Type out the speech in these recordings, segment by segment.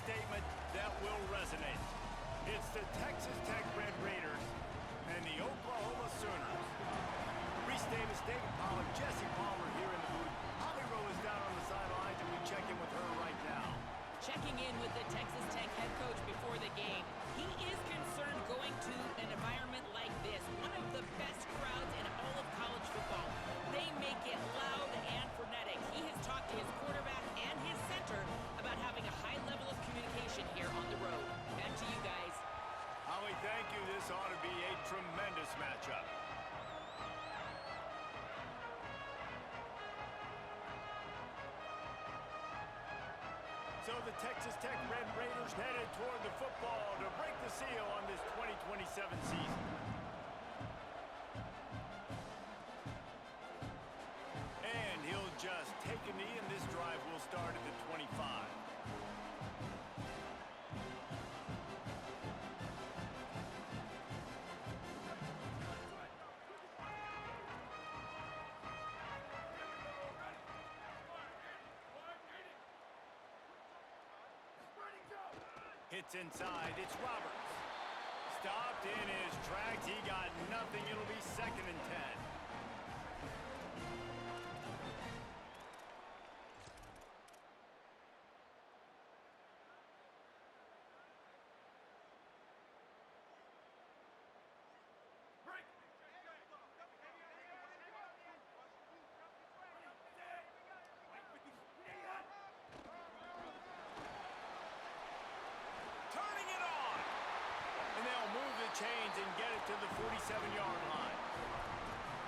statement that will resonate. It's the Texas Tech Red Raiders and the Oklahoma Sooners. Reese Davis, David Pollard, Jesse Palmer here in the booth. Holly Rowe is down on the sidelines, and we check in with her right now. Checking in with the Texas Tech head coach before the game. He is concerned going to an environment like this, one of the best crowds in all of college football. They make it loud and frenetic. He has talked to his quarterback and his center about having a high level of communication here on the road. Back to you guys. Holly, thank you. This ought to be a tremendous matchup. So the Texas Tech Red Raiders headed toward the football to break the seal on this 2027 season. And he'll just take a knee, and this drive will start at the 25. Hits inside, it's Roberts. Stopped in his tracks, he got nothing, it'll be 2nd and 10. Chains and get it to the 47-yard line.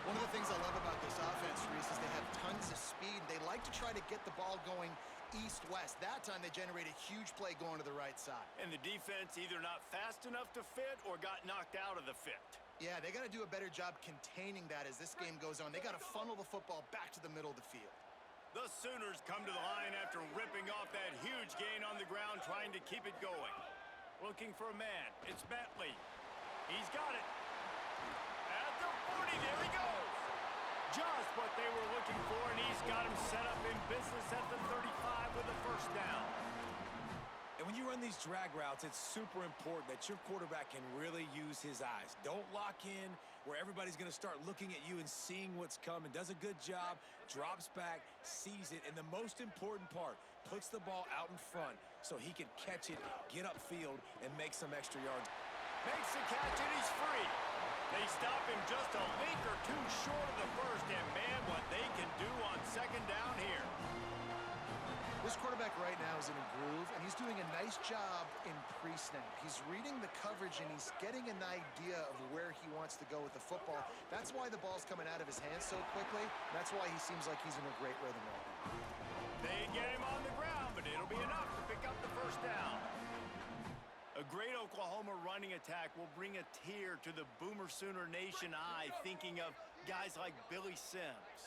One of the things I love about this offense, Reese, is they have tons of speed. They like to try to get the ball going east-west. That time they generate a huge play going to the right side. And the defense either not fast enough to fit or got knocked out of the fit. Yeah, they got to do a better job containing that as this game goes on. They got to funnel the football back to the middle of the field. The Sooners come to the line after ripping off that huge gain on the ground, trying to keep it going. Looking for a man. It's Bentley. He's got it. At the 40, there he goes. Just what they were looking for, and he's got him set up in business at the 35 with a first down. And when you run these drag routes, it's super important that your quarterback can really use his eyes. Don't lock in where everybody's going to start looking at you and seeing what's coming. Does a good job, drops back, sees it, and the most important part, puts the ball out in front so he can catch it, get upfield, and make some extra yards. Makes the catch, and he's free. They stop him just a link or two short of the first, and man, what they can do on 2nd down here. This quarterback right now is in a groove, and he's doing a nice job in pre-snap. He's reading the coverage, and he's getting an idea of where he wants to go with the football. That's why the ball's coming out of his hands so quickly. That's why he seems like he's in a great rhythm right now. They get him on the ground, but it'll be enough to pick up the first down. A great Oklahoma running attack will bring a tear to the Boomer Sooner Nation eye, thinking of guys like Billy Sims.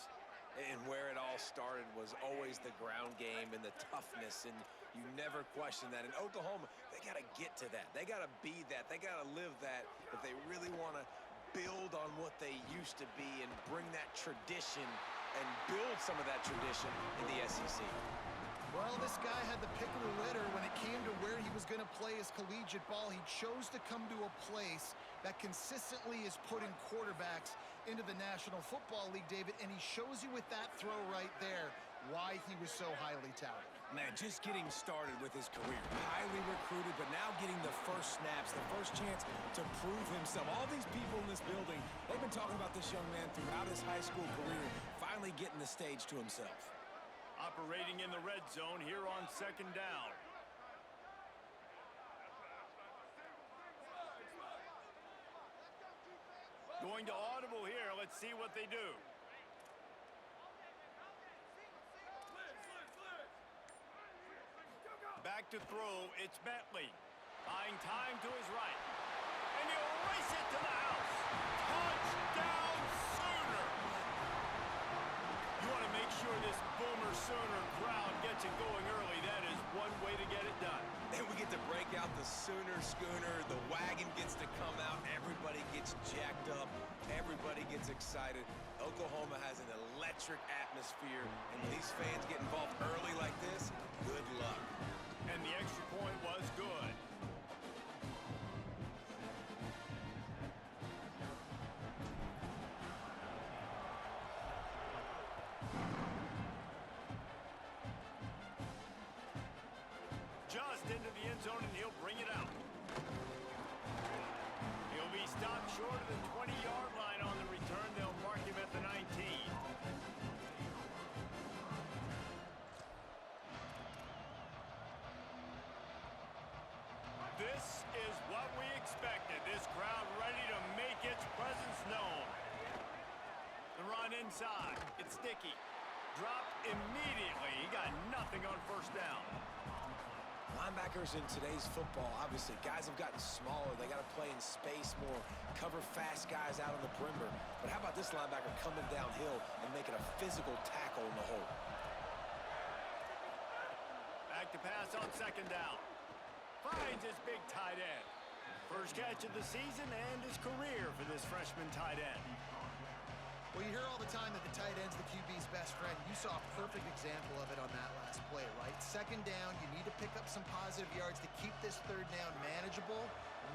And where it all started was always the ground game and the toughness, and you never question that. In Oklahoma, they got to get to that. They got to be that. They got to live that if they really want to build on what they used to be and bring that tradition and build some of that tradition in the SEC. Well, this guy had the pick of the litter when it came to where he was going to play his collegiate ball. He chose to come to a place that consistently is putting quarterbacks into the National Football League, David, and he shows you with that throw right there why he was so highly touted. Man, just getting started with his career. Highly recruited, but now getting the first snaps, the first chance to prove himself. All these people in this building, they've been talking about this young man throughout his high school career, finally getting the stage to himself. Operating in the red zone here on 2nd down. Going to audible here. Let's see what they do. Back to throw. It's Bentley. Buying time to his right. And he'll race it to the house. Touchdown, Sooners! You want to make sure this Boomer Sooner crowd gets it going early. That is one way to get it done. And we get to break out the Sooner schooner. The wagon gets to come out. Everybody gets jacked up. Everybody gets excited. Oklahoma has an electric atmosphere. And when these fans get involved early like this, good luck. And the extra point was good. Just into the end zone, and he'll bring it out. He'll be stopped short of the 20-yard line on the return. They'll mark him at the 19. This is what we expected. This crowd ready to make its presence known. The run inside. It's sticky. Dropped immediately. He got nothing on first down. Linebackers in today's football, obviously, guys have gotten smaller. They got to play in space more, cover fast guys out on the perimeter. But how about this linebacker coming downhill and making a physical tackle in the hole? Back to pass on second down. Finds his big tight end. First catch of the season and his career for this freshman tight end. Well, you hear all the time that the tight end's the QB's best friend. You saw a perfect example of it on that last play, right? Second down, you need to pick up some positive yards to keep this third down manageable.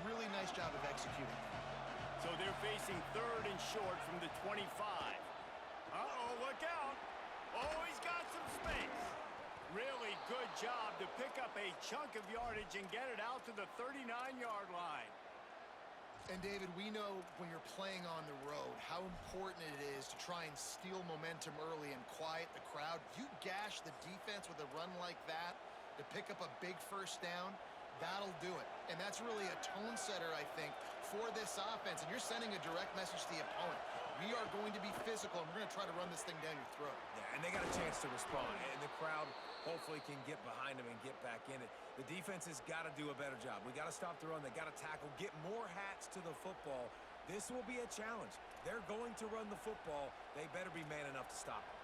Really nice job of executing. So they're facing third and short from the 25. Uh-oh, look out. Oh, he's got some space. Really good job to pick up a chunk of yardage and get it out to the 39-yard line. And, David, we know when you're playing on the road how important it is to try and steal momentum early and quiet the crowd. You gash the defense with a run like that to pick up a big first down, that'll do it. And that's really a tone setter, I think, for this offense. And you're sending a direct message to the opponent. We are going to be physical, and we're going to try to run this thing down your throat. Yeah, and they got a chance to respond. And the crowd hopefully can get behind them and get back in it. The defense has got to do a better job. We got to stop the run. They got to tackle, get more hats to the football. This will be a challenge. They're going to run the football. They better be man enough to stop it.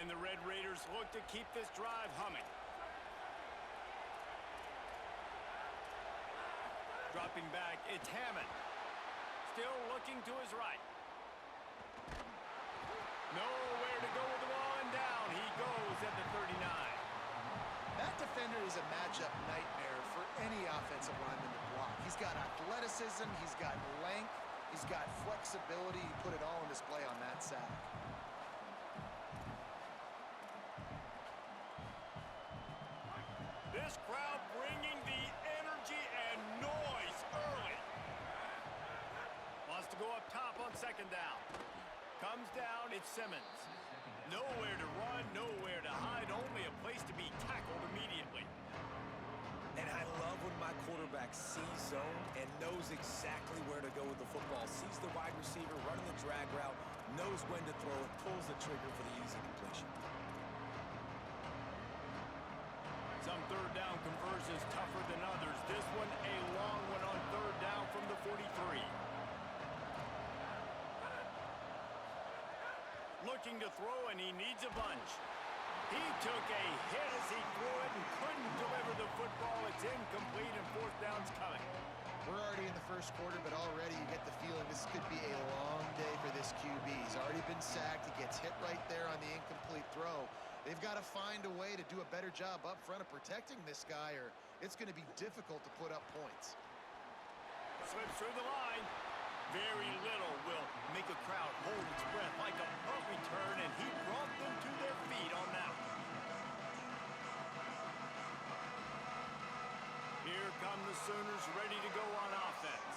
And the Red Raiders look to keep this drive humming. Dropping back, it's Hammond. Still looking to his right. Nowhere to go with the ball, and down he goes at the 39. That defender is a matchup nightmare for any offensive lineman to block. He's got athleticism, he's got length, he's got flexibility. He put it all on display on that sack. This crowd bringing the energy and noise early. Wants to go up top on second down. Comes down, it's Simmons. Nowhere to run, nowhere to hide, only a place to be tackled immediately. And I love when my quarterback sees zone and knows exactly where to go with the football. Sees the wide receiver running the drag route, knows when to throw it, pulls the trigger for the easy completion. Some third down conversions tougher than others. This one a long one on third down from the 43. Looking to throw, and he needs a bunch. He took a hit as he threw it and couldn't deliver the football. It's incomplete, and fourth down's coming. We're already in the first quarter, but already you get the feeling this could be a long day for this QB. He's already been sacked. He gets hit right there on the incomplete throw. They've got to find a way to do a better job up front of protecting this guy, or it's going to be difficult to put up points. Slips through the line. Very little will make a crowd hold its breath like a punt return, and he brought them to their feet on that one. Here come the Sooners ready to go on offense.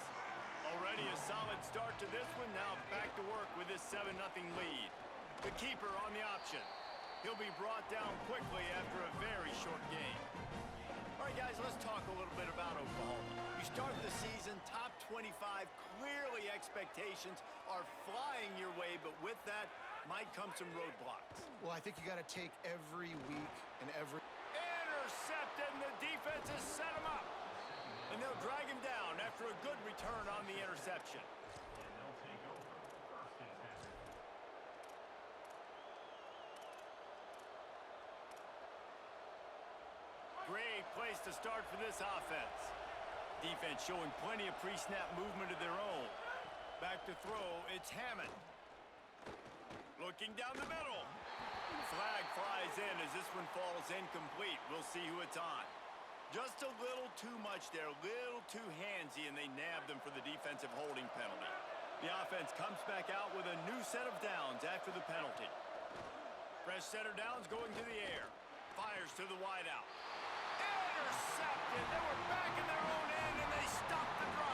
Already a solid start to this one. Now back to work with this 7-0 lead. The keeper on the option. He'll be brought down quickly after a very short game. All right, guys, let's talk a little bit about Oklahoma. You start the season top 25. Clearly expectations are flying your way, but with that might come some roadblocks. Well, I think you got to take every week and every... Intercepted, and the defense has set him up. And they'll drag him down after a good return on the interception. Great place to start for this offense. Defense showing plenty of pre-snap movement of their own. Back to throw, it's Hammond. Looking down the middle. Flag flies in as this one falls incomplete. We'll see who it's on. Just a little too much there, a little too handsy, and they nabbed them for the defensive holding penalty. The offense comes back out with a new set of downs after the penalty. Fresh set of downs going to the air. Fires to the wideout. Intercepted. They were back in their own end, and they stopped the drive.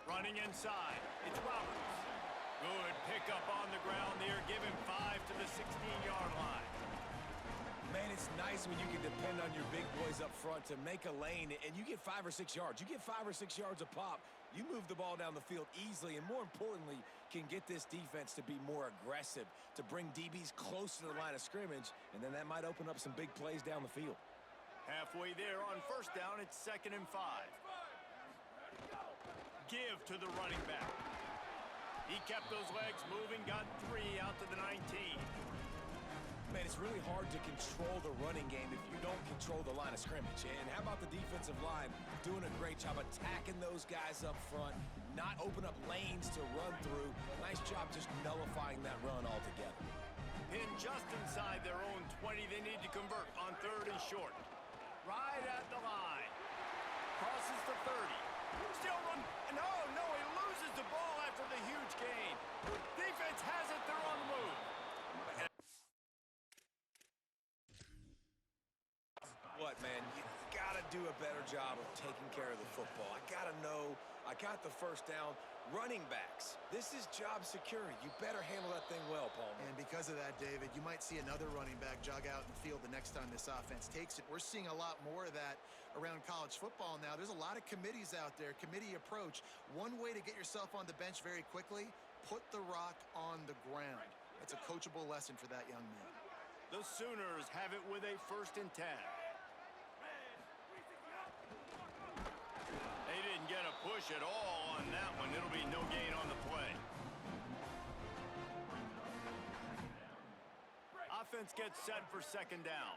Running inside, it's Roberts. Good pickup on the ground there. Give him 5 to the 16-yard line. Man, it's nice when you can depend on your big boys up front to make a lane, and you get 5 or 6 yards. You get 5 or 6 yards a pop. You move the ball down the field easily, and more importantly, can get this defense to be more aggressive, to bring DBs close to the line of scrimmage, and then that might open up some big plays down the field. Halfway there on first down, it's 2nd and 5. Give to the running back. He kept those legs moving, got 3 out to the 19. Man, it's really hard to control the running game if you don't control the line of scrimmage. And how about the defensive line doing a great job attacking those guys up front, not open up lanes to run through. Nice job just nullifying that run altogether. Pinned just inside their own 20. They need to convert on 3rd and short. Right at the line. Crosses the 30. Still run. No, he loses the ball after the huge gain. Defense has it. They're on the move. What, man? You got to do a better job of taking care of the football. I got to know I got the first down. Running backs, this is job security. You better handle that thing well, Paul. And because of that, David, you might see another running back jog out in the field the next time this offense takes it. We're seeing a lot more of that around college football now. There's a lot of committees out there, committee approach. One way to get yourself on the bench very quickly, put the rock on the ground. That's a coachable lesson for that young man. The Sooners have it with a 1st and 10. They didn't get a push at all on that one. It'll be no gain on the play. Offense gets set for 2nd down.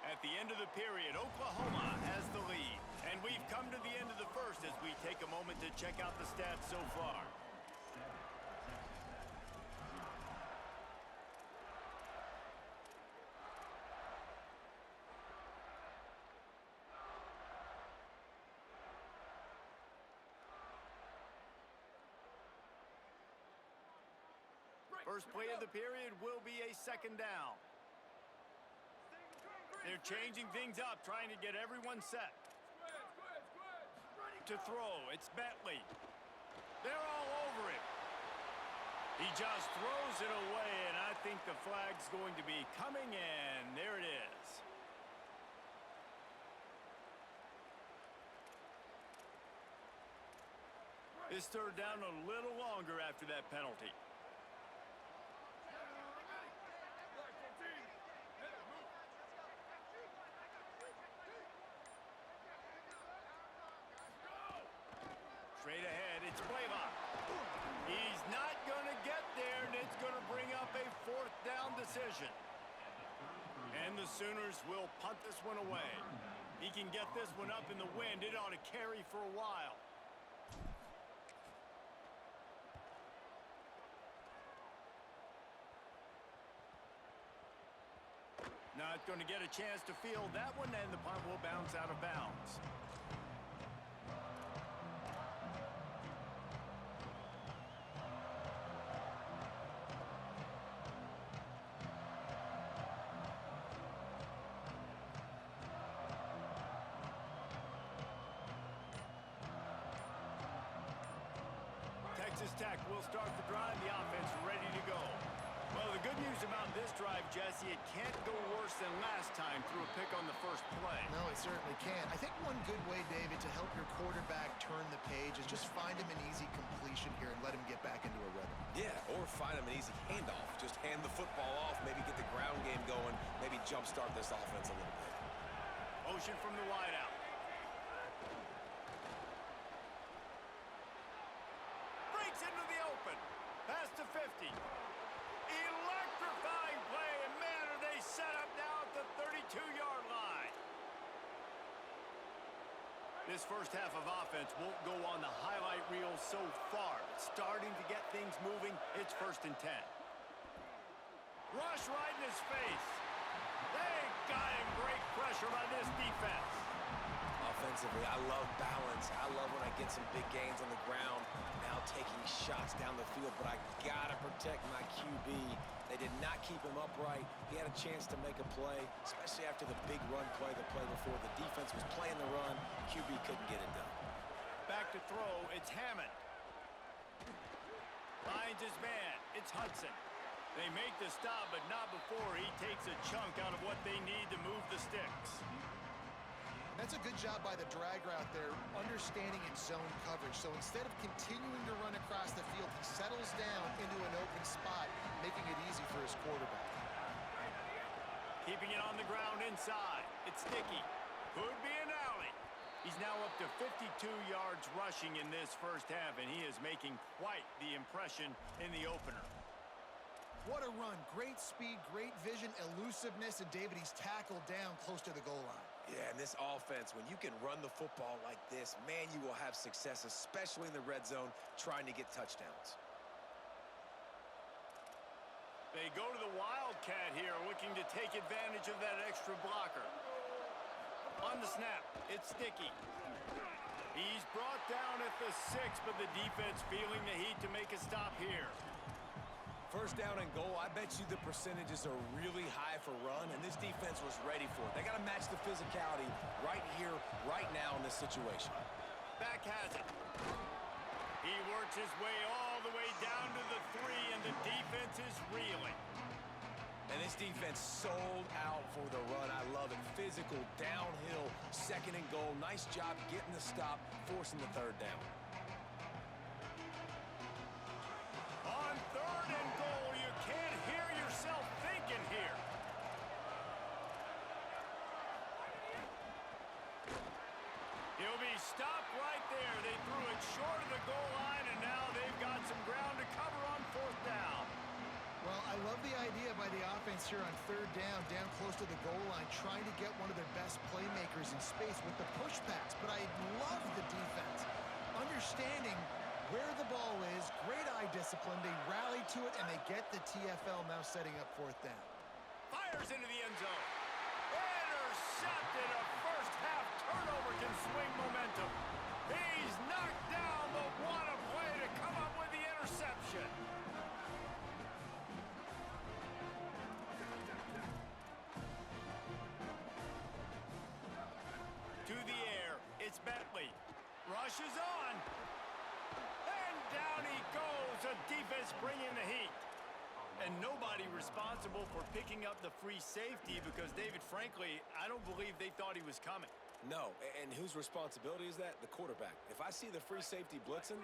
At the end of the period, Oklahoma has the lead. And we've come to the end of the first as we take a moment to check out the stats so far. First play of the period will be a 2nd down. They're changing things up, trying to get everyone set. To throw, it's Bentley. They're all over it. He just throws it away, and I think the flag's going to be coming in. There it is. This 3rd down a little longer after that penalty. Straight ahead, it's Blaylock. He's not going to get there, and it's going to bring up a 4th down decision. And the Sooners will punt this one away. He can get this one up in the wind. It ought to carry for a while. Not going to get a chance to field that one, and the punt will bounce out of bounds. Texas Tech will start the drive. The offense ready to go. Well, the good news about this drive, Jesse, it can't go worse than last time through a pick on the first play. No, it certainly can't. I think one good way, David, to help your quarterback turn the page is just find him an easy completion here and let him get back into a rhythm. Yeah, or find him an easy handoff. Just hand the football off, maybe get the jumpstart this offense a little bit. Motion from the wideout. Breaks into the open. Pass to 50. Electrifying play, and man, are they set up now at the 32-yard line. This first half of offense won't go on the highlight reel so far. It's starting to get things moving. It's 1st and 10. Rush right in his face. They got him. Great pressure by this defense. Offensively, I love balance. I love when I get some big gains on the ground, now taking shots down the field, but I gotta protect my QB. They did not keep him upright. He had a chance to make a play, especially after the big run play the play before. The defense was playing the run. QB couldn't get it done. Back to throw. It's Hammond. Finds his man. It's Hudson. They make the stop, but not before he takes a chunk out of what they need to move the sticks. That's a good job by the drag route there, understanding its zone coverage. So instead of continuing to run across the field, he settles down into an open spot, making it easy for his quarterback. Keeping it on the ground inside. It's Sticky. Could be an alley. He's now up to 52 yards rushing in this first half, and he is making quite the impression in the opener. What a run. Great speed, great vision, elusiveness, and David, he's tackled down close to the goal line. Yeah, and this offense, when you can run the football like this, man, you will have success, especially in the red zone, trying to get touchdowns. They go to the Wildcat here, looking to take advantage of that extra blocker. On the snap, it's Sticky. He's brought down at the 6, but the defense feeling the heat to make a stop here. First down and goal, I bet you the percentages are really high for run, and this defense was ready for it. They got to match the physicality right here, right now in this situation. Back has it. He works his way all the way down to the 3, and the defense is reeling. And this defense sold out for the run. I love it. Physical, downhill, 2nd and goal. Nice job getting the stop, forcing the 3rd down. On 3rd and goal, you can't hear yourself thinking here. He'll be stopped right there. They threw it short of the goal line, and now they've got some ground to cover on 4th down. Well, I love the idea by the offense here on 3rd down close to the goal line, trying to get one of their best playmakers in space with the push pass. But I love the defense, understanding where the ball is, great eye discipline. They rally to it, and they get the TFL now setting up 4th down. Fires into the end zone. Intercepted. A first-half turnover can swing momentum. He's knocked down, but what a play to come up with the interception. To the air, it's Bentley. Rushes on. And down he goes. A defense bringing the heat. And nobody responsible for picking up the free safety because, David, frankly, I don't believe they thought he was coming. No, and whose responsibility is that? The quarterback. If I see the free safety blitzing,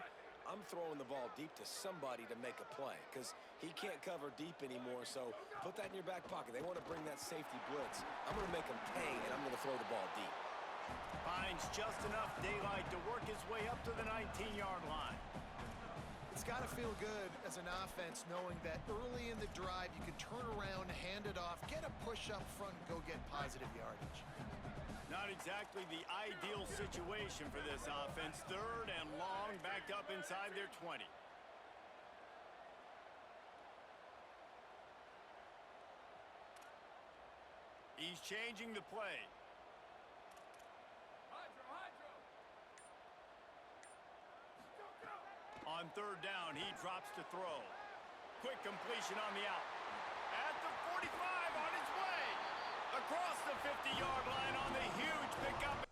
I'm throwing the ball deep to somebody to make a play because he can't cover deep anymore, so put that in your back pocket. They want to bring that safety blitz. I'm going to make him pay, and I'm going to throw the ball deep. Finds just enough daylight to work his way up to the 19-yard line. It's got to feel good as an offense knowing that early in the drive you can turn around, hand it off, get a push up front, and go get positive yardage. Not exactly the ideal situation for this offense. 3rd and long, backed up inside their 20. He's changing the play. On 3rd down, he drops to throw. Quick completion on the out. At the 45, on his way. Across the 50-yard line on the huge pickup.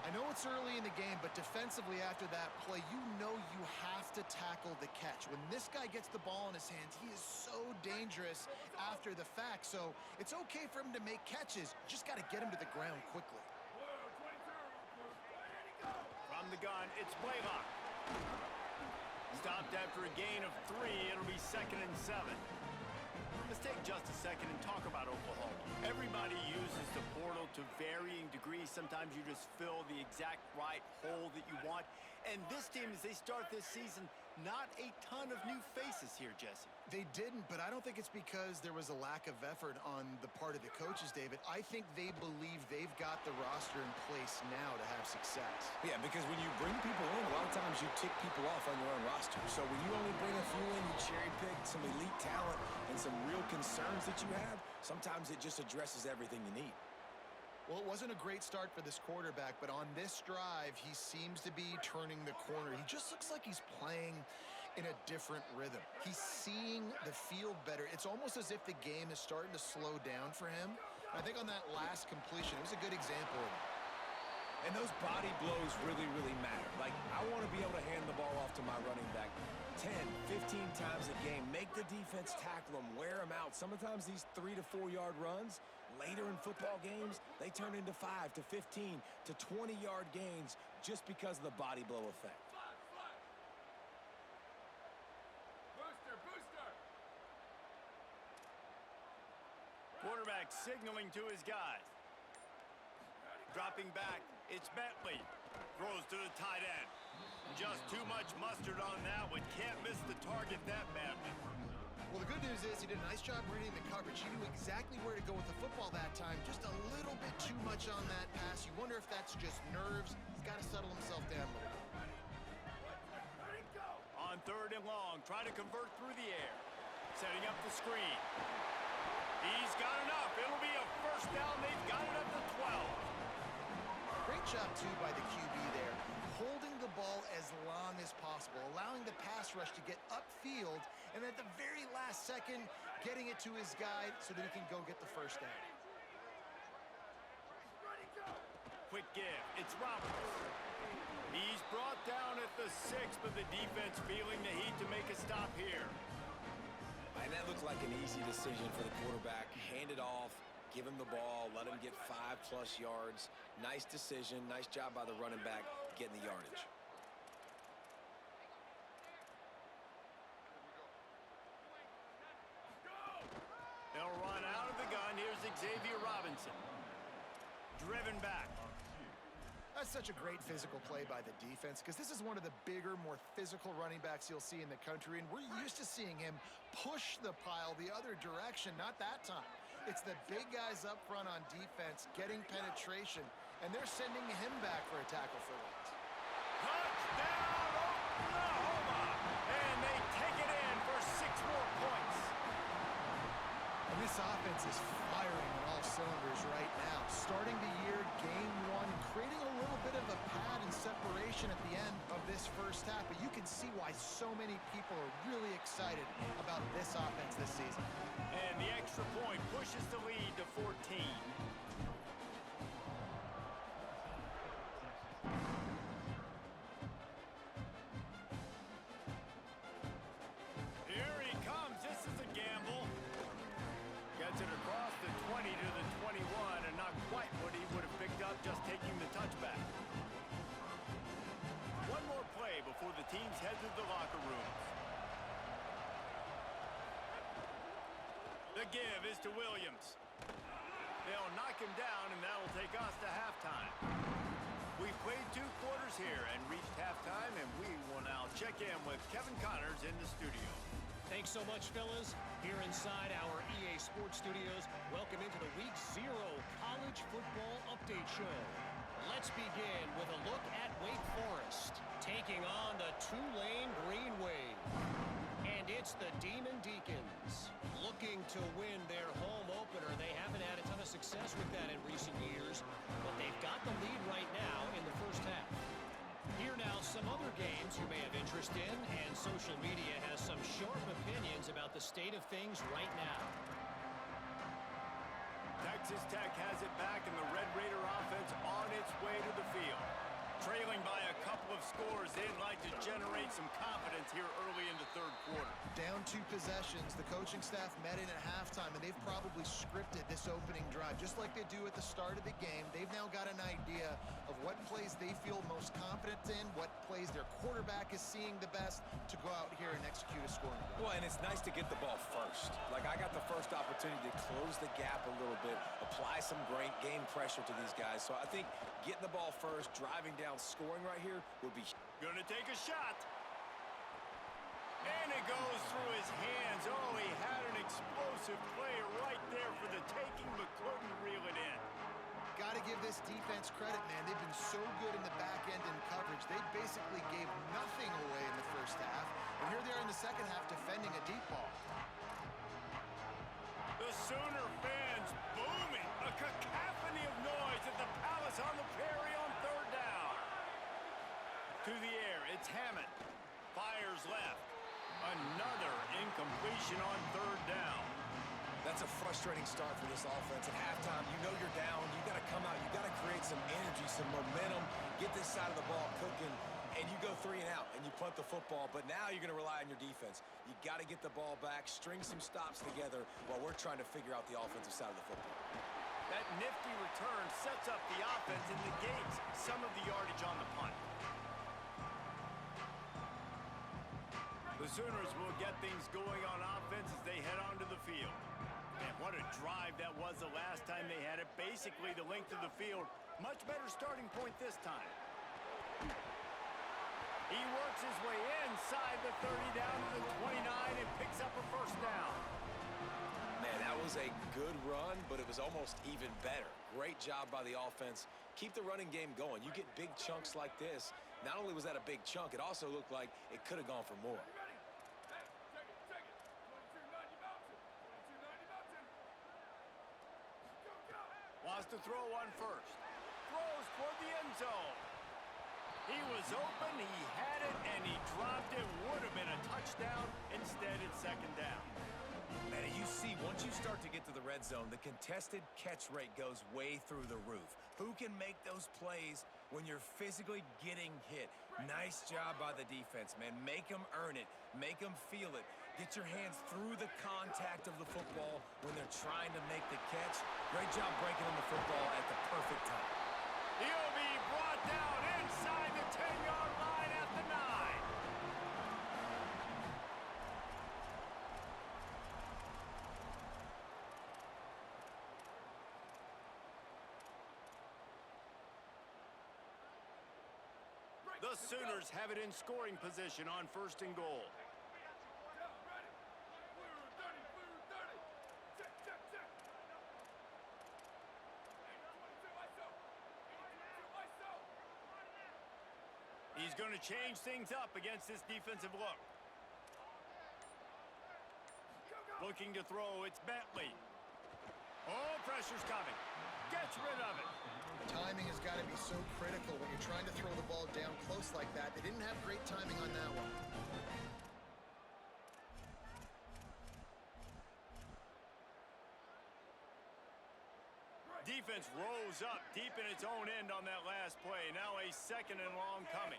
I know it's early in the game, but defensively after that play, you know you have to tackle the catch. When this guy gets the ball in his hands, he is so dangerous after the fact. So it's okay for him to make catches. Just got to get him to the ground quickly. From the gun, it's Blaylock. Stopped after a gain of 3. It'll be 2nd and 7. Let's take just a second and talk about Oklahoma. Everybody uses the portal to varying degrees. Sometimes you just fill the exact right hole that you want. And this team, as they start this season, not a ton of new faces here, Jesse. They didn't, but I don't think it's because there was a lack of effort on the part of the coaches, David. I think they believe they've got the roster in place now to have success. Yeah, because when you bring people in, a lot of times you tick people off on your own roster. So when you only bring a few in, you cherry-pick some elite talent and some real concerns that you have, sometimes it just addresses everything you need. Well, it wasn't a great start for this quarterback, but on this drive, he seems to be turning the corner. He just looks like he's playing in a different rhythm. He's seeing the field better. It's almost as if the game is starting to slow down for him. I think on that last completion, it was a good example of it. And those body blows really, really matter. Like, I want to be able to hand the ball off to my running back 10, 15 times a game. Make the defense tackle them, wear them out. Sometimes these 3 to 4 yard runs, later in football games, they turn into 5 to 15 to 20 yard gains just because of the body blow effect. Quarterback signaling to his guys. Dropping back, it's Bentley. Throws to the tight end. Just too much mustard on that one. Can't miss the target that badly. Well, the good news is he did a nice job reading the coverage. He knew exactly where to go with the football that time. Just a little bit too much on that pass. You wonder if that's just nerves. He's got to settle himself down a little bit. On 3rd and long, trying to convert through the air. Setting up the screen. He's got enough. It'll be a 1st down. They've got it up to 12. Great job, too, by the QB there. Holding the ball as long as possible, allowing the pass rush to get upfield, and at the very last second, getting it to his guy so that he can go get the 1st down. Quick give. It's Roberts. He's brought down at the 6, but the defense feeling the heat to make a stop here. And that looked like an easy decision for the quarterback. Hand it off, give him the ball, let him get 5+ yards. Nice decision. Nice job by the running back getting the yardage. They'll run out of the gun. Here's Xavier Robinson. Driven back. That's such a great physical play by the defense because this is one of the bigger, more physical running backs you'll see in the country, and we're used to seeing him push the pile the other direction. Not that time. It's the big guys up front on defense getting penetration, and they're sending him back for a tackle for loss. Touchdown, Oklahoma! And they take it in for 6 more points. And this offense is firing on all cylinders right now. Starting the year, game 1, creating a little bit of a pad and separation at the end of this 1st half. But you can see why so many people are really excited about this offense this season. And the extra point pushes the lead to 14. Here he comes. This is a gamble. Gets it across the 20 to the 21, and not quite what he would have picked up just taking the touchback. One more play before the teams head to the locker rooms. The give is to Williams. They'll knock him down, and that'll take us to halftime. We've played 2 quarters here and reached halftime, and we will now check in with Kevin Connors in the studio. Thanks so much, fellas. Here inside our EA Sports Studios, welcome into the Week 0 College Football Update Show. Let's begin with a look at Wake Forest, taking on the Tulane Green Wave. And it's the Demon Deacons, looking to win their home opener. They haven't had a ton of success with that in recent years, but they've got the lead right now in the 1st half. Here now some other games you may have interest in, and social media has some sharp opinions about the state of things right now. Texas Tech has it back, and the Red Raider offense on its way to the field. offense here early in the third quarter. Down 2 possessions. The coaching staff met in at halftime, and they've probably scripted this opening drive. Just like they do at the start of the game, they've now got an idea of what plays they feel most confident in, what plays their quarterback is seeing the best to go out here and execute a scoring drive. Well, and it's nice to get the ball first. Like, I got the first opportunity to close the gap a little bit, apply some great game pressure to these guys. So I think getting the ball first, driving down, scoring right here would be... Gonna take a shot. And it goes through his hands. Oh, he had an explosive player right there for the taking, but couldn't reel it in. Got to give this defense credit, man. They've been so good in the back end in coverage. They basically gave nothing away in the first half. And here they are in the second half defending a deep ball. The Sooner fans booming. A cacophony of noise at the Palace on the Prairie on third down. To the air, it's Hammond. Fires left. Another incompletion on third down. That's a frustrating start for this offense at halftime. You know you're down. You got to come out. You got to create some energy, some momentum, get this side of the ball cooking, and you go 3 and out, and you punt the football. But now you're going to rely on your defense. You got to get the ball back, string some stops together while we're trying to figure out the offensive side of the football. That nifty return sets up the offense and negates some of the yardage on the punt. The Sooners will get things going on offense as they head onto the field. And what a drive that was the last time they had it. Basically the length of the field. Much better starting point this time. He works his way inside the 30 down to the 29 and picks up a first down. Man, that was a good run, but it was almost even better. Great job by the offense. Keep the running game going. You get big chunks like this. Not only was that a big chunk, it also looked like it could have gone for more. Wants to throw on first. Throws toward the end zone. He was open, he had it, and he dropped it. Would have been a touchdown. Instead, it's second down. Man, you see, once you start to get to the red zone, the contested catch rate goes way through the roof. Who can make those plays when you're physically getting hit? Nice job by the defense, man. Make them earn it. Make them feel it. Get your hands through the contact of the football when they're trying to make the catch. Great job breaking in the football at the perfect time. He'll be brought down inside the 10-yard line at the 9. The Sooners have it in scoring position on first and goal. He's going to change things up against this defensive look. Looking to throw, it's Bentley. Oh, pressure's coming. Gets rid of it. Timing has got to be so critical when you're trying to throw the ball down close like that. They didn't have great timing on that one. Defense rose up deep in its own end on that last play. Now a second and long coming.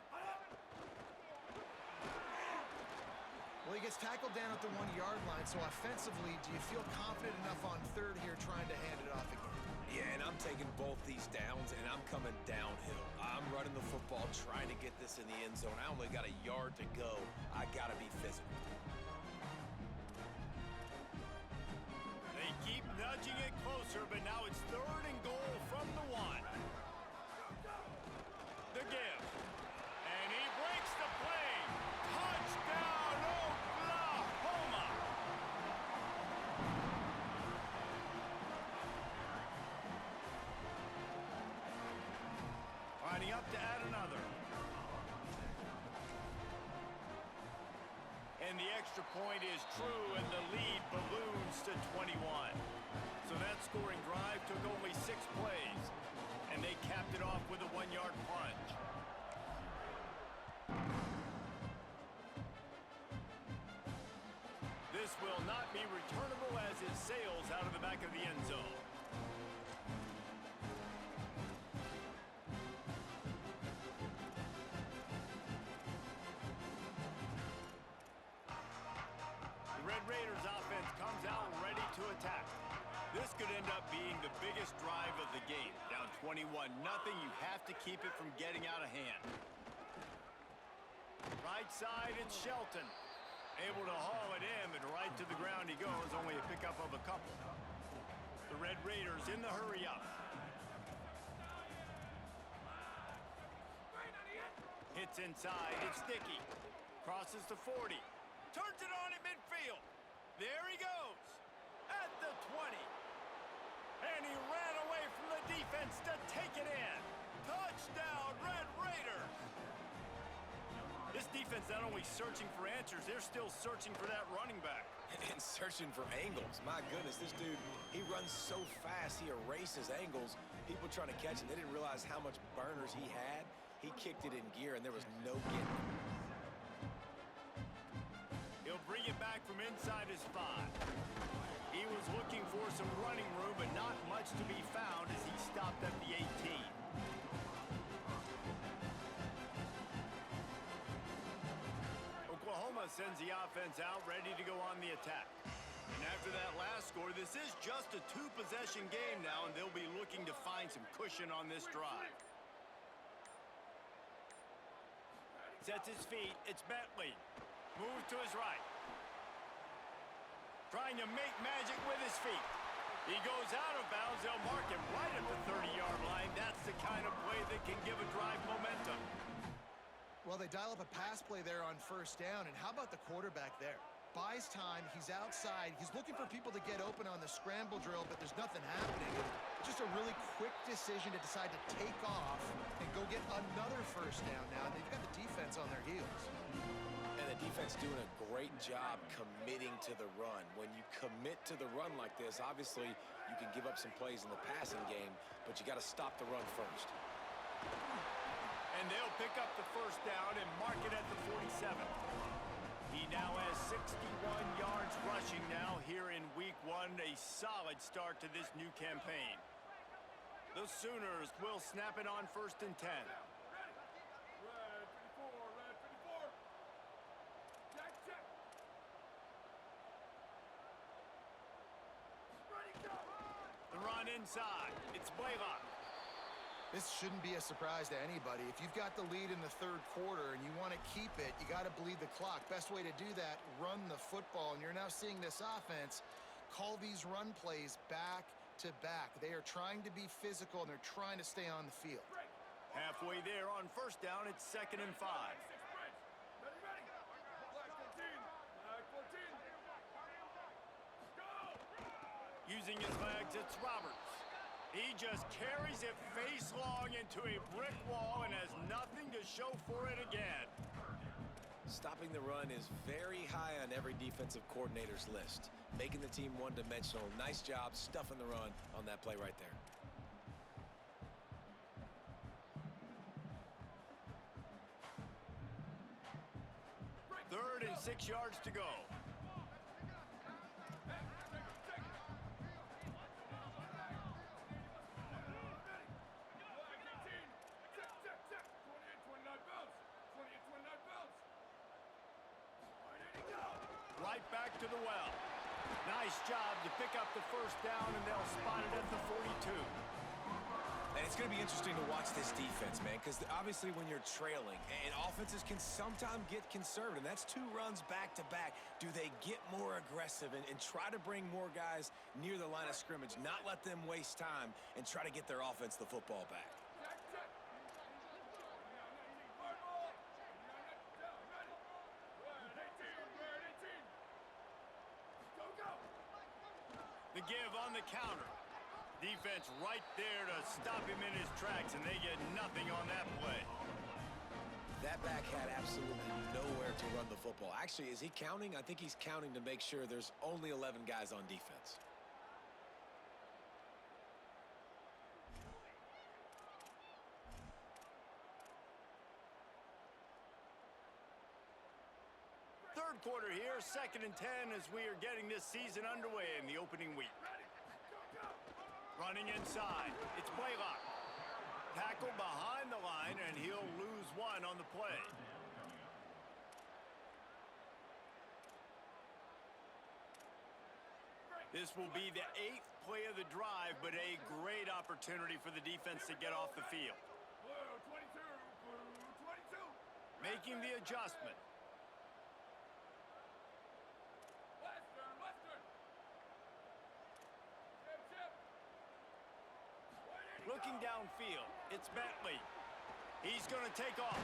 Well, he gets tackled down at the 1-yard line, so offensively, do you feel confident enough on third here trying to hand it off again? Yeah, and I'm taking both these downs, and I'm coming downhill. I'm running the football, trying to get this in the end zone. I only got a yard to go. I got to be physical. They keep nudging it closer, but now it's third and goal from the 1. The give. And he breaks the play. Touchdown, Oklahoma! Lining up to add another. And the extra point is true, and the lead balloons to 21. So that scoring drive took only 6 plays, and they capped it off with a 1-yard plunge. This will not be returnable as it sails out of the back of the end zone. Raiders offense comes out ready to attack. This could end up being the biggest drive of the game. Down 21-0, you have to keep it from getting out of hand. Right side, it's Shelton. Able to haul it in, and right to the ground he goes, only a pickup of a couple. The Red Raiders in the hurry up. Hits inside, it's Dickey. Crosses to 40. Turns it on at midfield. There he goes. At the 20. And he ran away from the defense to take it in. Touchdown, Red Raiders. This defense not only searching for answers, they're still searching for that running back. And searching for angles. My goodness, this dude, he runs so fast, he erases angles. People trying to catch him, they didn't realize how much burners he had. He kicked it in gear, and there was no getting it. He'll bring it back from inside his 5. He was looking for some running room, but not much to be found as he stopped at the 18. Oklahoma sends the offense out, ready to go on the attack. And after that last score, this is just a 2-possession game now, and they'll be looking to find some cushion on this drive. Sets his feet, it's Bentley. Moves to his right. Trying to make magic with his feet. He goes out of bounds. They'll mark him right at the 30-yard line. That's the kind of play that can give a drive momentum. Well, they dial up a pass play there on first down, and how about the quarterback there? Buys time, he's outside, he's looking for people to get open on the scramble drill, but there's nothing happening. Just a really quick decision to decide to take off and go get another first down now, and they've got the defense on their heels. And the defense doing a great job committing to the run. When you commit to the run like this, obviously you can give up some plays in the passing game, but you got to stop the run first. And they'll pick up the first down and mark it at the 47. He now has 61 yards rushing now here in week 1. A solid start to this new campaign. The Sooners will snap it on first and 10. The run inside. It's Blaylock. This shouldn't be a surprise to anybody. If you've got the lead in the third quarter and you want to keep it, you got to bleed the clock. Best way to do that, run the football. And you're now seeing this offense call these run plays back to back. They are trying to be physical, and they're trying to stay on the field. Halfway there on first down, it's 2nd and 5. Using his legs, it's Roberts. He just carries it face long into a brick wall and has nothing to show for it again. Stopping the run is very high on every defensive coordinator's list. Making the team one-dimensional. Nice job stuffing the run on that play right there. 3rd and 6 yards to go. Right back to the well. Nice job to pick up the first down, and they'll spot it at the 42. And it's going to be interesting to watch this defense, man, because obviously when you're trailing, and offenses can sometimes get conservative, and that's 2 runs back-to-back. Do they get more aggressive and try to bring more guys near the line of scrimmage, not let them waste time, and try to get their offense the football back? The give on the counter. Defense right there to stop him in his tracks, and they get nothing on that play. That back had absolutely nowhere to run the football. Actually, is he counting? I think he's counting to make sure there's only 11 guys on defense. Third quarter here, 2nd and 10 as we are getting this season underway in the opening week. Running inside, it's Blaylock. Tackle behind the line, and he'll lose 1 on the play. This will be the 8th play of the drive, but a great opportunity for the defense to get off the field. Making the adjustment. Looking downfield, it's Bentley. He's going to take off.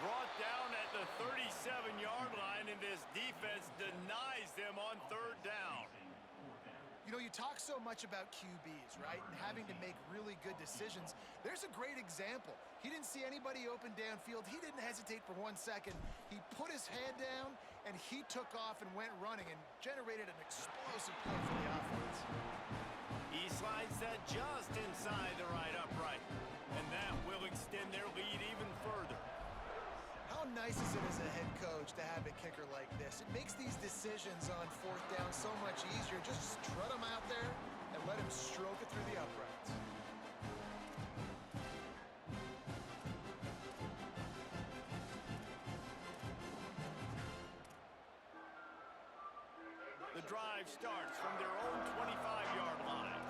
Brought down at the 37-yard line, and this defense denies them on 3rd down. You know, you talk so much about QBs, right, and having to make really good decisions. There's a great example. He didn't see anybody open downfield. He didn't hesitate for 1 second. He put his head down, and he took off and went running and generated an explosive play for the offense. He slides that just inside the right upright, and that will extend their lead even further. How nice is it as a head coach to have a kicker like this? It makes these decisions on 4th down so much easier. Just strut him out there and let him stroke it through the uprights. The drive starts from their own 25-yard line.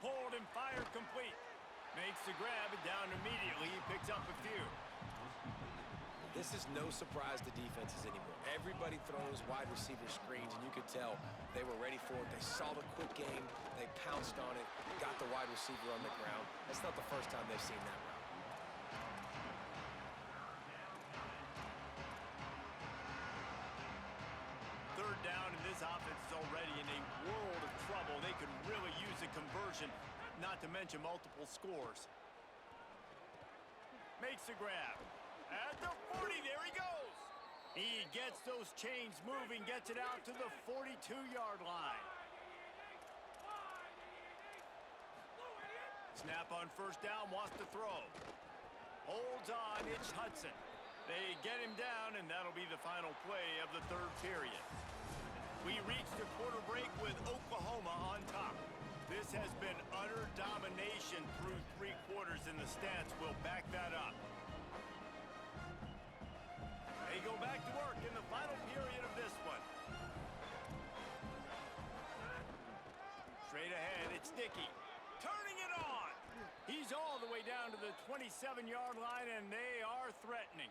Hold and fire complete. Makes the grab and down immediately. He picks up a few. This is no surprise to defenses anymore. Everybody throws wide receiver screens, and you could tell they were ready for it. They saw the quick game. They pounced on it, got the wide receiver on the ground. That's not the first time they've seen that route. Third down, and this offense is already in a world of trouble. They could really use a conversion, not to mention multiple scores. Makes the grab. At the 40, there he goes. He gets those chains moving, gets it out to the 42-yard line. Snap on 1st down, wants to throw. Holds on, it's Hudson. They get him down, and that'll be the final play of the 3rd period. We reach the quarter break with Oklahoma on top. This has been utter domination through 3 quarters, and the stats will back that up. They go back to work in the final period of this one. Straight ahead, it's Dickey. Turning it on. He's all the way down to the 27-yard line, and they are threatening.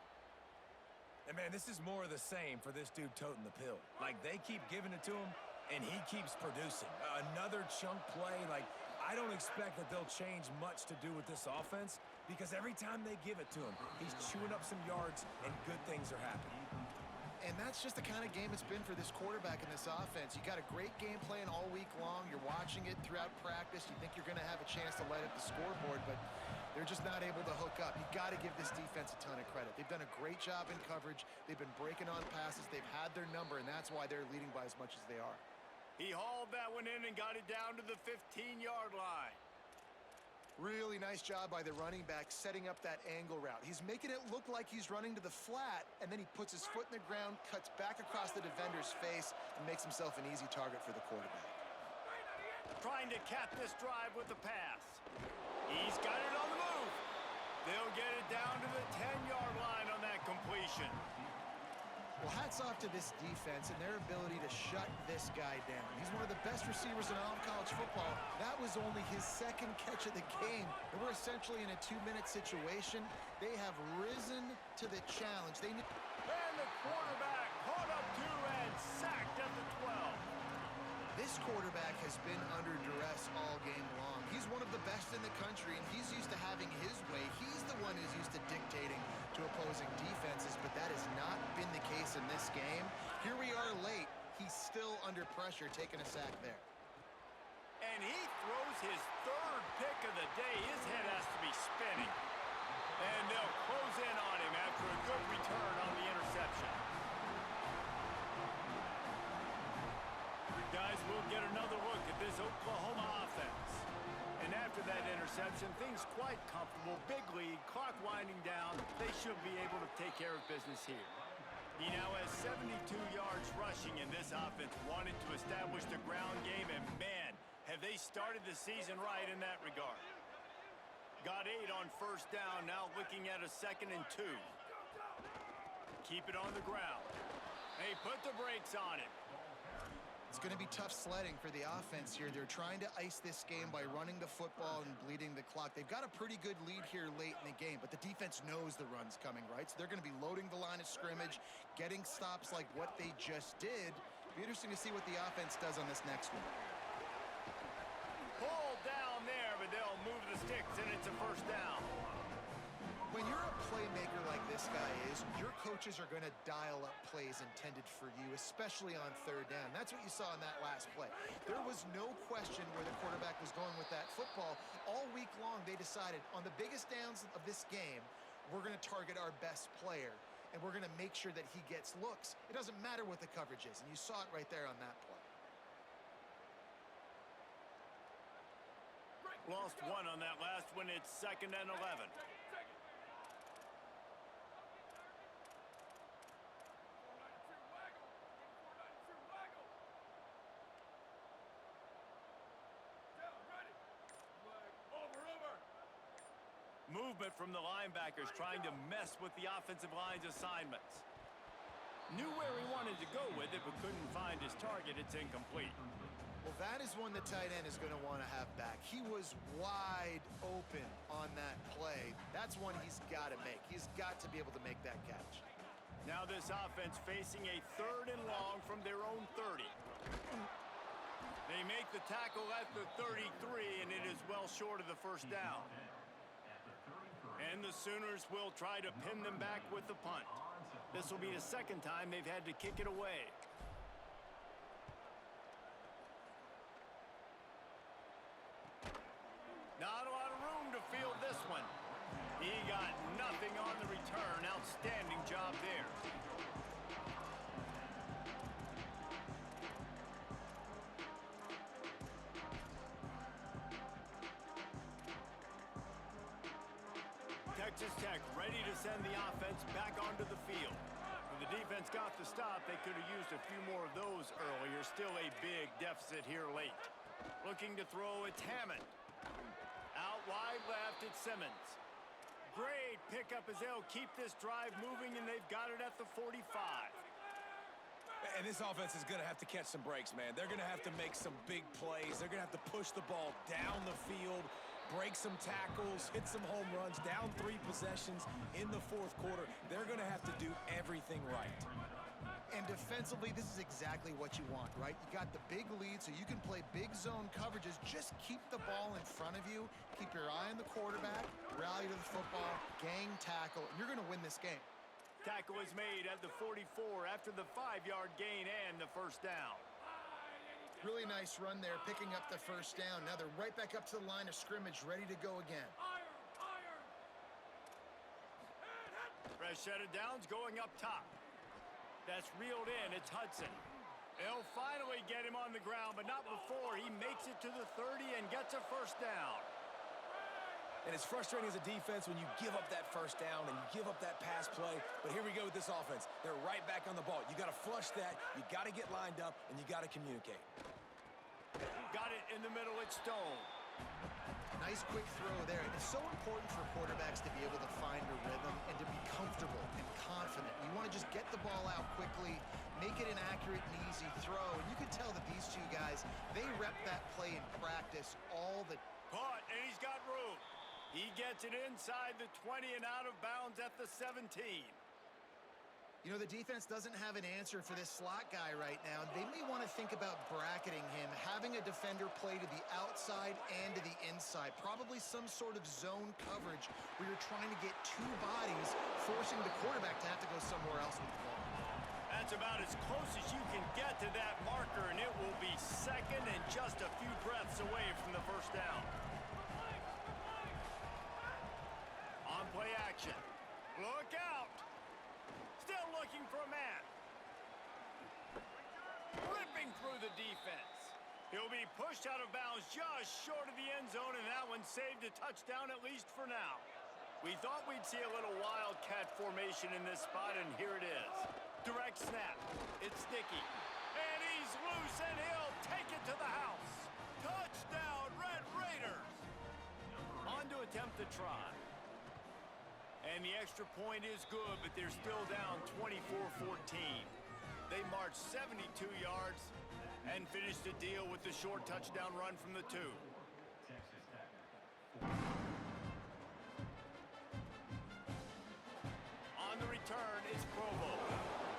And, man, this is more of the same for this dude toting the pill. Like, they keep giving it to him, and he keeps producing. Another chunk play. Like, I don't expect that they'll change much to do with this offense because every time they give it to him, he's chewing up some yards, and good things are happening. And that's just the kind of game it's been for this quarterback in this offense. You got a great game plan all week long. You're watching it throughout practice. You think you're going to have a chance to light up the scoreboard, but they're just not able to hook up. You got to give this defense a ton of credit. They've done a great job in coverage. They've been breaking on passes. They've had their number, and that's why they're leading by as much as they are. He hauled that one in and got it down to the 15-yard line. Really nice job by the running back setting up that angle route. He's making it look like he's running to the flat, and then he puts his foot in the ground, cuts back across the defender's face, and makes himself an easy target for the quarterback. Trying to cap this drive with the pass. He's got it on the move. They'll get it down to the 10-yard line on that completion. Well, hats off to this defense and their ability to shut this guy down. He's one of the best receivers in all of college football. That was only his 2nd catch of the game. And we're essentially in a 2-minute situation. They have risen to the challenge. And the quarterback caught up to and sacked at the 12. This quarterback has been under duress all game long. He's one of the best in the country, and he's used to having his way. He's the one who's used to dictating to opposing defenses, but that has not been the case in this game. Here we are late. He's still under pressure, taking a sack there. And he throws his 3rd pick of the day. His head has to be spinning. And they'll close in on him after a good return on the interception. Guys, we'll get another look at this Oklahoma offense. And after that interception, things quite comfortable. Big lead, clock winding down. They should be able to take care of business here. He now has 72 yards rushing, and this offense wanted to establish the ground game, and man, have they started the season right in that regard. Got 8 on 1st down, now looking at a 2nd and 2. Keep it on the ground. They put the brakes on it. It's going to be tough sledding for the offense here. They're trying to ice this game by running the football and bleeding the clock. They've got a pretty good lead here late in the game, but the defense knows the run's coming, right? So they're going to be loading the line of scrimmage, getting stops like what they just did. Be interesting to see what the offense does on this next one. Pulled down there, but they'll move the sticks, and it's a first down. When you're a playmaker like this guy is, your coaches are going to dial up plays intended for you, especially on third down. That's what you saw in that last play. There was no question where the quarterback was going with that football. All week long, they decided on the biggest downs of this game, we're going to target our best player, and we're going to make sure that he gets looks. It doesn't matter what the coverage is, and you saw it right there on that play. Lost one on that last one. It's 2nd and 11. Movement from the linebackers trying to mess with the offensive line's assignments. Knew where he wanted to go with it, but couldn't find his target. It's incomplete. Well, that is one the tight end is going to want to have back. He was wide open on that play. That's one he's got to make. He's got to be able to make that catch. Now this offense facing a 3rd and long from their own 30. They make the tackle at the 33, and it is well short of the first down. And the Sooners will try to pin them back with the punt. This will be the 2nd time they've had to kick it away. Not a lot of room to field this one. He got nothing on the return. Outstanding job there. Texas Tech ready to send the offense back onto the field. When the defense got the stop, they could have used a few more of those earlier. Still a big deficit here late. Looking to throw, it's Hammond. Out wide left, it's Simmons. Great pickup as they'll keep this drive moving, and they've got it at the 45. And this offense is going to have to catch some breaks, man. They're going to have to make some big plays. They're going to have to push the ball down the field, break some tackles, hit some home runs, down 3 possessions in the 4th quarter. They're going to have to do everything right. And defensively, this is exactly what you want, right? You got the big lead, so you can play big zone coverages. Just keep the ball in front of you. Keep your eye on the quarterback, rally to the football, gang tackle, and you're going to win this game. Tackle is made at the 44 after the 5-yard gain and the first down. Really nice run there, picking up the first down. Now they're right back up to the line of scrimmage, ready to go again. Fresh set of downs going up top. That's reeled in. It's Hudson. They'll finally get him on the ground, but not before he makes it to the 30 and gets a first down. And it's frustrating as a defense when you give up that first down and you give up that pass play. But here we go with this offense. They're right back on the ball. You got to flush that. You got to get lined up, and you got to communicate. Got it in the middle. It's Stone. Nice quick throw there. It's so important for quarterbacks to be able to find a rhythm and to be comfortable and confident. You want to just get the ball out quickly, make it an accurate and easy throw. And you can tell that these two guys, they rep that play in practice all the time. Caught, and he's got room. He gets it inside the 20 and out of bounds at the 17. You know, the defense doesn't have an answer for this slot guy right now. They may want to think about bracketing him, having a defender play to the outside and to the inside. Probably some sort of zone coverage where you're trying to get 2 bodies, forcing the quarterback to have to go somewhere else with the ball. That's about as close as you can get to that marker, and it will be 2nd and just a few breaths away from the first down. On play action. Look out. Still looking for a man. Ripping through the defense. He'll be pushed out of bounds just short of the end zone, and that one saved a touchdown at least for now. We thought we'd see a little wildcat formation in this spot, and here it is. Direct snap. It's Dickey. And he's loose, and he'll take it to the house. Touchdown, Red Raiders. On to attempt the try. And the extra point is good, but they're still down 24-14. They marched 72 yards and finished the deal with the short touchdown run from the 2. On the return, it's Provo.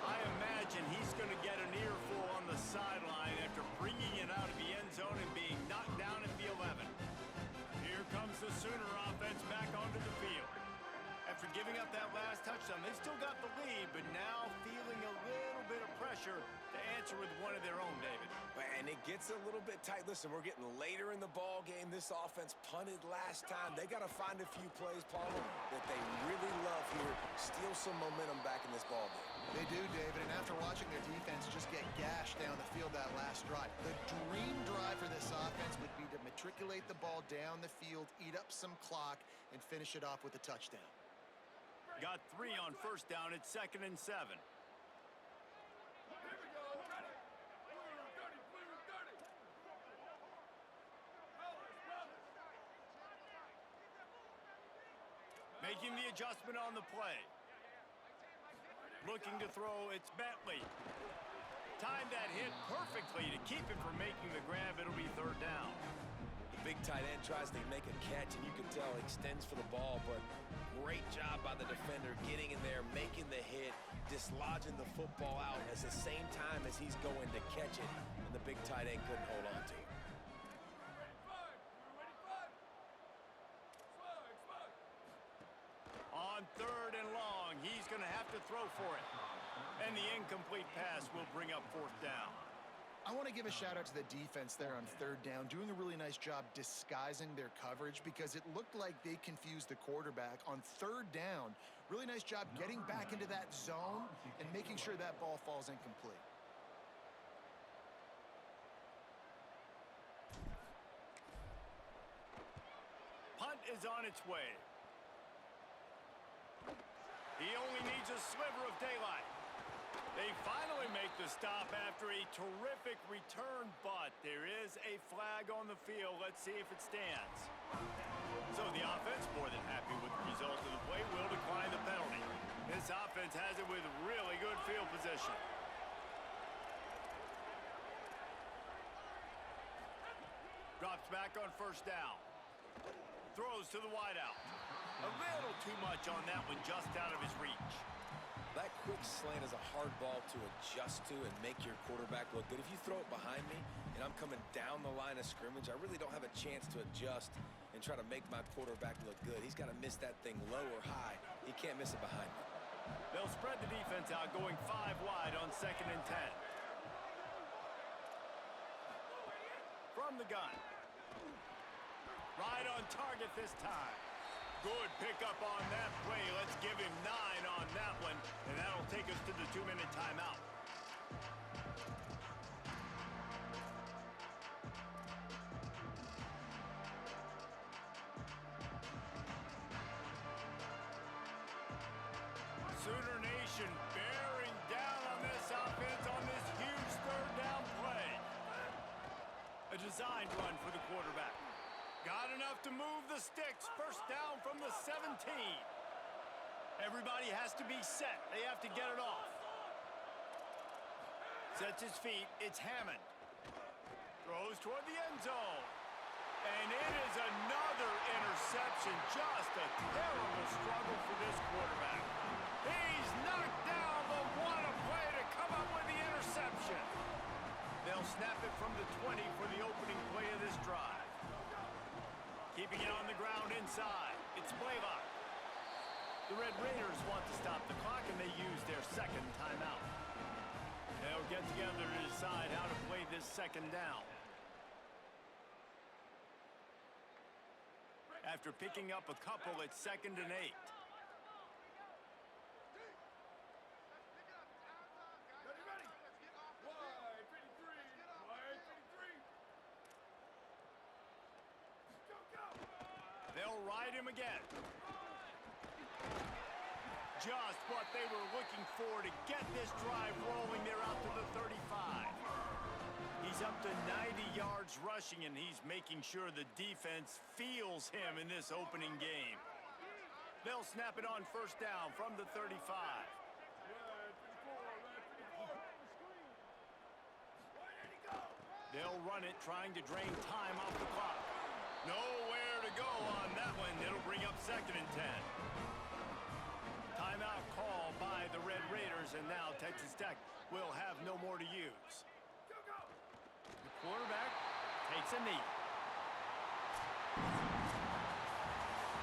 I imagine he's going to get an earful on the sideline after bringing it out of the end zone and being knocked down at the 11. Here comes the Sooner offense back onto the field. After giving up that last touchdown, they still got the lead, but now feeling a little bit of pressure to answer with one of their own, David. And it gets a little bit tight. Listen, we're getting later in the ball game. This offense punted last time. They got to find a few plays, Paulo, that they really love here. Steal some momentum back in this ball game. They do, David, and after watching their defense just get gashed down the field that last drive, the dream drive for this offense would be to matriculate the ball down the field, eat up some clock, and finish it off with a touchdown. Got 3 on first down. It's 2nd and 7. Making the adjustment on the play. Looking to throw, it's Bentley. Timed that hit perfectly to keep him from making the grab. It'll be 3rd down. The big tight end tries to make a catch, and you can tell he extends for the ball, but great job by the defender getting in there, making the hit, dislodging the football out at the same time as he's going to catch it, and the big tight end couldn't hold on to it. On 3rd and long, he's going to have to throw for it. And the incomplete pass will bring up 4th down. I want to give a shout out to the defense there on 3rd down, doing a really nice job disguising their coverage because it looked like they confused the quarterback on 3rd down. Really nice job getting back into that zone and making sure that ball falls incomplete. Punt is on its way. He only needs a sliver of daylight. They finally make the stop after a terrific return, but there is a flag on the field. Let's see if it stands. So the offense, more than happy with the result of the play, will decline the penalty. This offense has it with really good field position. Drops back on 1st down. Throws to the wideout. A little too much on that one, just out of his reach. That quick slant is a hard ball to adjust to and make your quarterback look good. If you throw it behind me and I'm coming down the line of scrimmage, I really don't have a chance to adjust and try to make my quarterback look good. He's got to miss that thing low or high. He can't miss it behind me. They'll spread the defense out, going 5 wide on 2nd and 10. From the gun. Right on target this time. Good pickup on that play. Let's give him 9 on that one, and that'll take us to the 2-minute timeout. Sooner Nation bearing down on this offense on this huge 3rd down play. A designed run for the quarterback. Got enough to move the sticks. 1st down from the 17. Everybody has to be set. They have to get it off. Sets his feet. It's Hammond. Throws toward the end zone. And it is another interception. Just a terrible struggle for this quarterback. He's knocked down the one play to come up with the interception. They'll snap it from the 20 for the opening play of this drive. Keeping it on the ground inside. It's Blaylock. The Red Raiders want to stop the clock, and they use their 2nd timeout. They'll get together to decide how to play this 2nd down. After picking up a couple, it's 2nd and 8. They'll ride him again. Just what they were looking for to get this drive rolling. They're out to the 35. He's up to 90 yards rushing, and he's making sure the defense feels him in this opening game. They'll snap it on 1st down from the 35. They'll run it, trying to drain time off the clock. Nowhere to go on that one. It'll bring up 2nd and 10. Timeout call by the Red Raiders, and now Texas Tech will have no more to use. The quarterback takes a knee.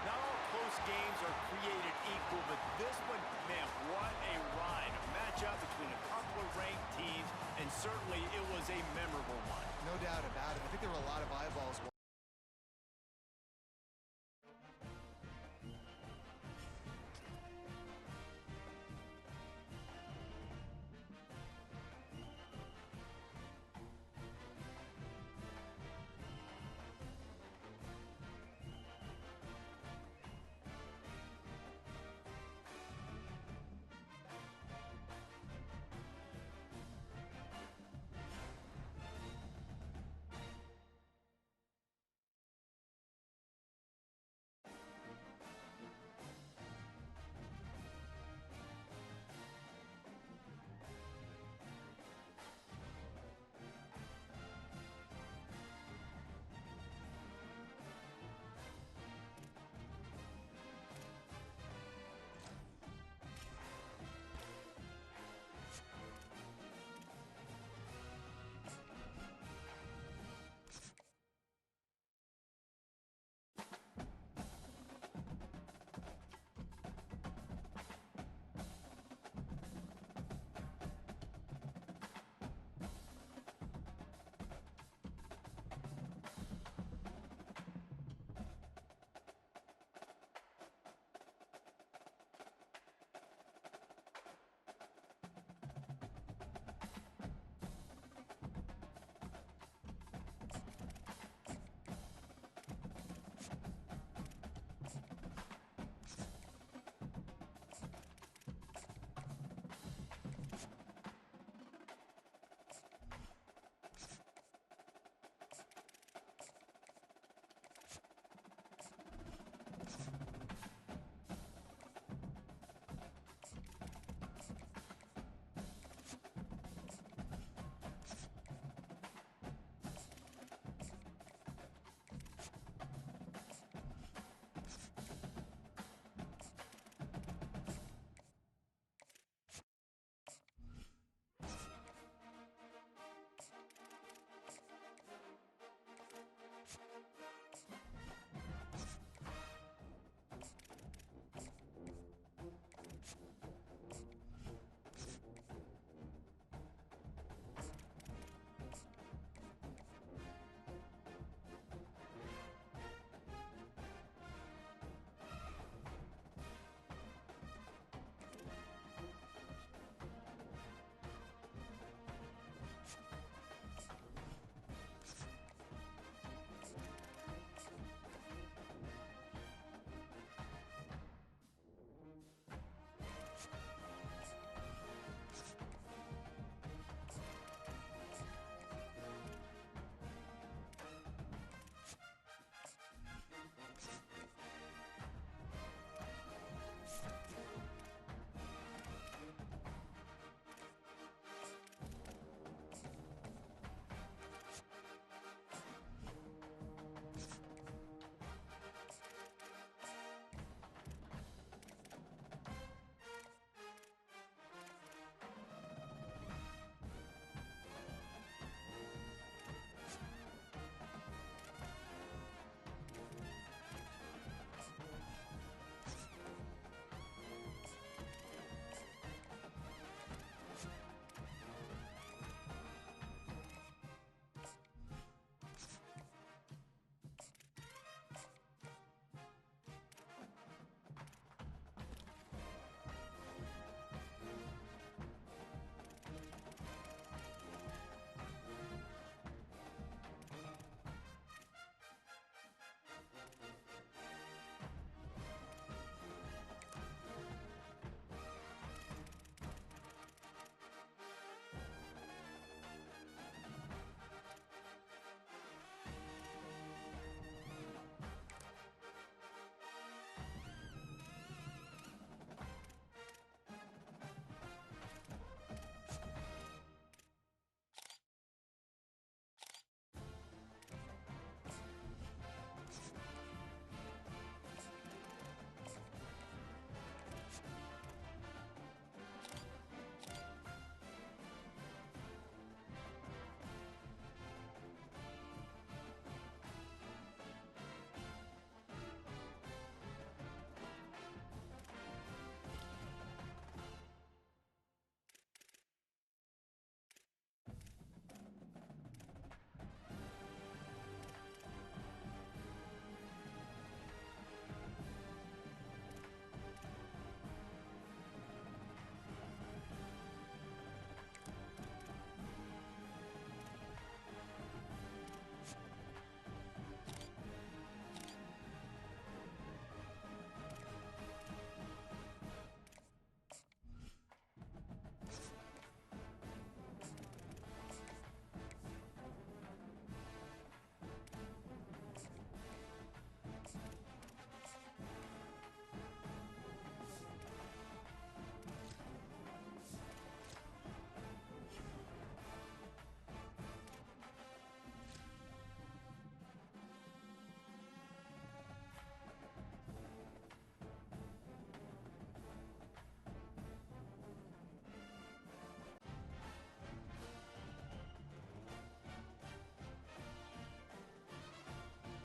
Not all close games are created equal, but this one, man, what a ride. A matchup between a couple of ranked teams, and certainly it was a memorable one. No doubt about it. I think there were a lot of eyeballs